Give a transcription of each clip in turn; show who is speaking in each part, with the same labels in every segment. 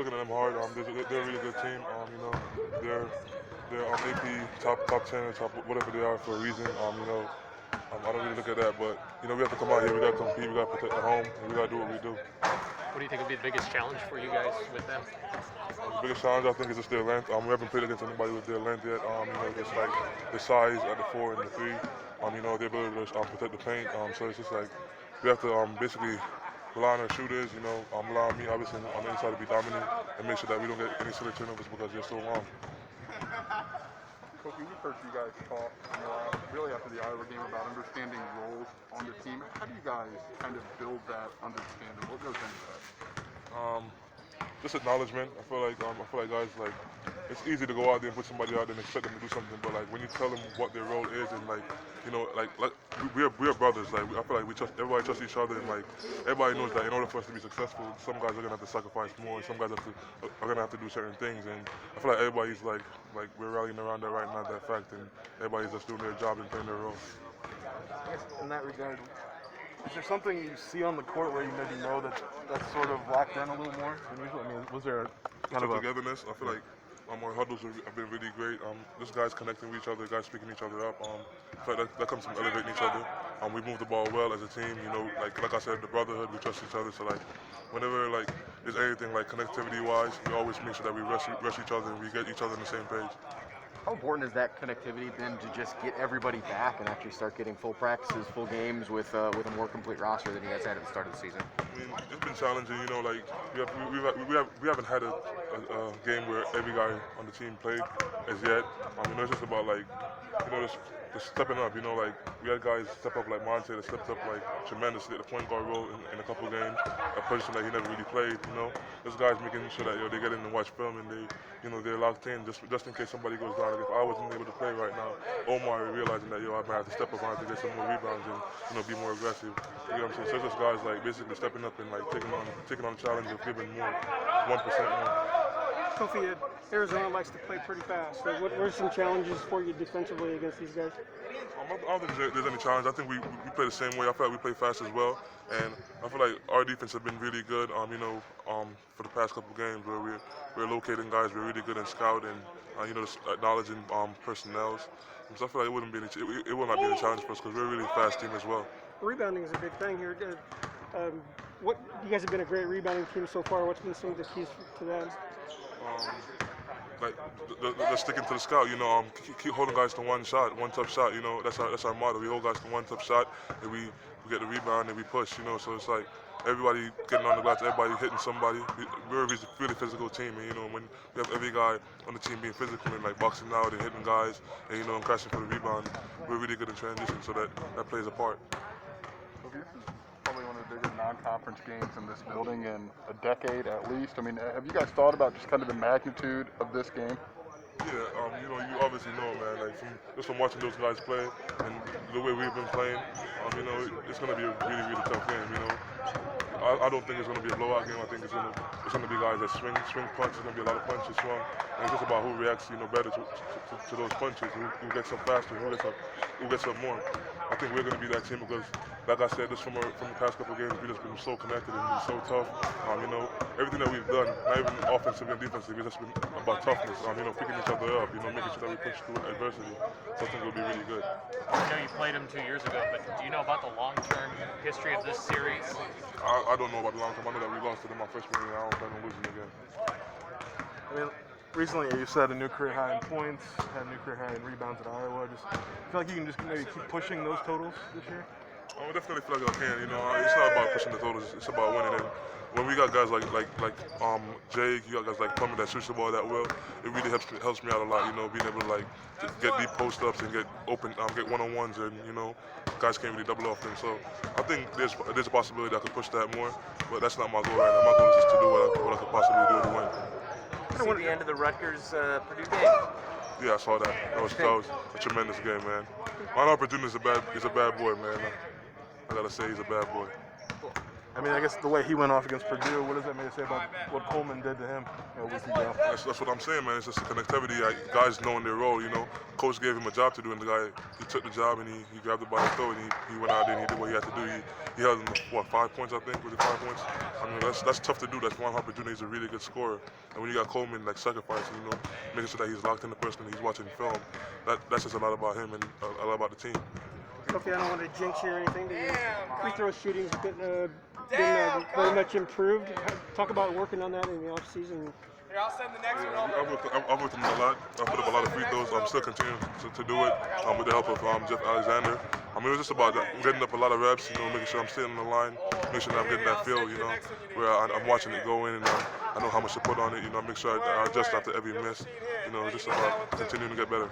Speaker 1: looking at them hard. They're a really good team. They're AP top 10 or top whatever they are for a reason. I don't really look at that, but we have to come out here. We got to compete. We got to protect the home, and we got to do what we do.
Speaker 2: What do you think would be the biggest challenge for you guys with them?
Speaker 1: The biggest challenge I think is just their length. We haven't played against anybody with their length yet. Just like the size at the 4 and the 3. The ability to protect the paint. So it's just like we have to basically rely on our shooters. Rely on me obviously on the inside to be dominant and make sure that we don't get any silly turnovers because they're so long.
Speaker 3: Kofi, we heard you guys talk really after the Iowa game about understanding roles on the team. How do you guys kind of build that understanding? What goes into that?
Speaker 1: Just acknowledgement. I feel like guys, like, it's easy to go out there and put somebody out there and expect them to do something, but like when you tell them what their role is and like we are brothers. Like I feel like everybody trusts each other, and like everybody knows that in order for us to be successful, some guys are gonna have to sacrifice more, and some guys are gonna have to do certain things. And I feel like everybody's like we're rallying around that right now, that fact, and everybody's just doing their job and playing their role.
Speaker 4: In that regard, is there something you see on the court where you maybe know that's sort of locked in a little more than usual? I mean, was there kind of
Speaker 1: togetherness? I feel like our huddles have been really great. Just guys connecting with each other, guys picking each other up. I feel like that comes from elevating each other. We move the ball well as a team. Like I said, the brotherhood, we trust each other. So like, whenever like there's anything like connectivity-wise, we always make sure that we rush each other and we get each other on the same page.
Speaker 5: How important has that connectivity been to just get everybody back and actually start getting full practices, full games with a more complete roster than you guys had at the start of the season?
Speaker 1: I mean, it's been challenging. Like we haven't had a game where every guy on the team played as yet. It's just about like just stepping up. Like we had guys step up like Monte that stepped up like tremendously at the point guard role in a couple of games, a position that he never really played. There's guys making sure that they get in and watch film and they're locked in just in case somebody goes down. Like if I wasn't able to play right now, Omar realizing that I might have to step up, I have to get some more rebounds and be more aggressive. You know what I'm saying? So it's just guys like basically stepping up and like taking on the challenge of giving more, 1% more.
Speaker 6: Kofi, Arizona likes to play pretty fast. So what were some challenges for you defensively against these guys?
Speaker 1: I don't think there's any challenge. I think we play the same way. I feel like we play fast as well, and I feel like our defense has been really good. For the past couple of games where we're locating guys, we're really good in scouting, just acknowledging personnels. So I feel like it will not be any challenge for us because we're a really fast team as well.
Speaker 6: Rebounding is a big thing here. You guys have been a great rebounding team so far. What's been some of the keys to that?
Speaker 1: Like the sticking to the scout, keep holding guys to one tough shot. That's our motto. We hold guys to one tough shot, and we get the rebound and we push. So it's like everybody getting on the glass, everybody hitting somebody. We're a really physical team, and when we have every guy on the team being physical and like boxing out and hitting guys, and and crashing for the rebound, we're really good in transition. So that plays a part.
Speaker 3: This is probably one of the bigger non-conference games in this building in a decade at least. I mean, have you guys thought about just kind of the magnitude of this game?
Speaker 1: Yeah, you obviously know, man. Like from watching those guys play and the way we've been playing, it's going to be a really, really tough game. I don't think it's going to be a blowout game. I think it's going to be guys that swing punches. It's going to be a lot of punches swung, and it's just about who reacts, better to those punches. Who gets up faster? Who gets up more? I think we're going to be that team because, like I said, just from the past couple of games, we've just been so connected and been so tough. Everything that we've done, not even offensively and defensively, it's just been about toughness. Picking each other up, making sure that we push through adversity. So I think it'll be really good.
Speaker 2: I know you played them 2 years ago, but do you know about the long-term history of this series?
Speaker 1: I don't know about the long term. I know that we lost to them my freshman year. I don't plan on losing again.
Speaker 4: I mean, recently you set a new career high in points, had a new career high in rebounds at Iowa. Just feel like you can just maybe keep pushing those totals this year?
Speaker 1: I definitely feel like I can. It's not about pushing the totals. It's about winning. And when we got guys like Jake, you got guys like Plummer that shoots the ball that well, it really helps me out a lot. Being able to like get deep post ups and get open, get one-on-ones, and guys can't really double off them. So I think there's a possibility that I could push that more, but that's not my goal right now. My goal is just to do what I could possibly do to win.
Speaker 7: See the end of the Rutgers Purdue game.
Speaker 1: Yeah, I saw that. That was a tremendous game, man. Ron Purdue is a bad boy, man. I gotta say he's a bad boy.
Speaker 7: Cool.
Speaker 4: I mean, I guess the way he went off against Purdue, what does that maybe say about what Coleman did to him a week ago?
Speaker 1: That's what I'm saying, man. It's just the connectivity, like, guys knowing their role, you know. Coach gave him a job to do, and the guy, he took the job and he grabbed it by the throat and he went out there and he did what he had to do. He held him to, what, 5 points, I think? Was it 5 points? I mean, that's tough to do. That's Juan Harper Jr. He's a really good scorer. And when you got Coleman, like, sacrificing, you know, making sure that he's locked in the person and he's watching film, that's just a lot about him and a lot about the team.
Speaker 6: Kofi, I don't want to jinx you or anything, but your free throw shooting's been very much improved. Talk about working on that in the offseason.
Speaker 7: Here, I'll send the next one over.
Speaker 1: I've worked with him a lot. I put up a lot of free throws. I'm still continuing to do it with the help of Jeff Alexander. I mean, it was just about getting up a lot of reps, you know, making sure I'm staying on the line, making sure that I'm getting that feel, you know, where I'm watching it go in and I know how much to put on it, you know, make sure I adjust after every miss. You know, it's just about continuing to get better.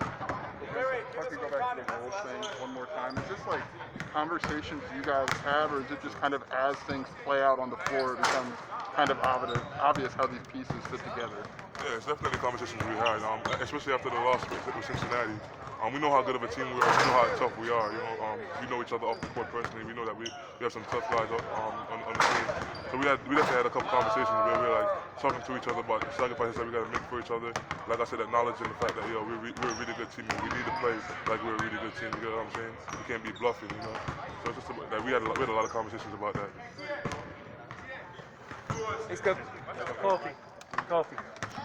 Speaker 3: If I could go back to the roles thing one more time, is this like conversations you guys have, or is it just kind of as things play out on the floor, it becomes kind of obvious how these pieces fit together?
Speaker 1: Yeah, it's definitely conversations we had, especially after the loss with Cincinnati. We know how good of a team we are. We know how tough we are. You know, we know each other off the court personally. We know that we have some tough guys on the team. So we definitely had a couple conversations where we were like talking to each other about the sacrifices that we got to make for each other. Like I said, acknowledging the fact that we're a really good team and we need to play like we're a really good team. You get what I'm saying? We can't be bluffing, you know. So it's just about, like, we had a lot of conversations about that.
Speaker 6: Thanks, Kofi. Kofi.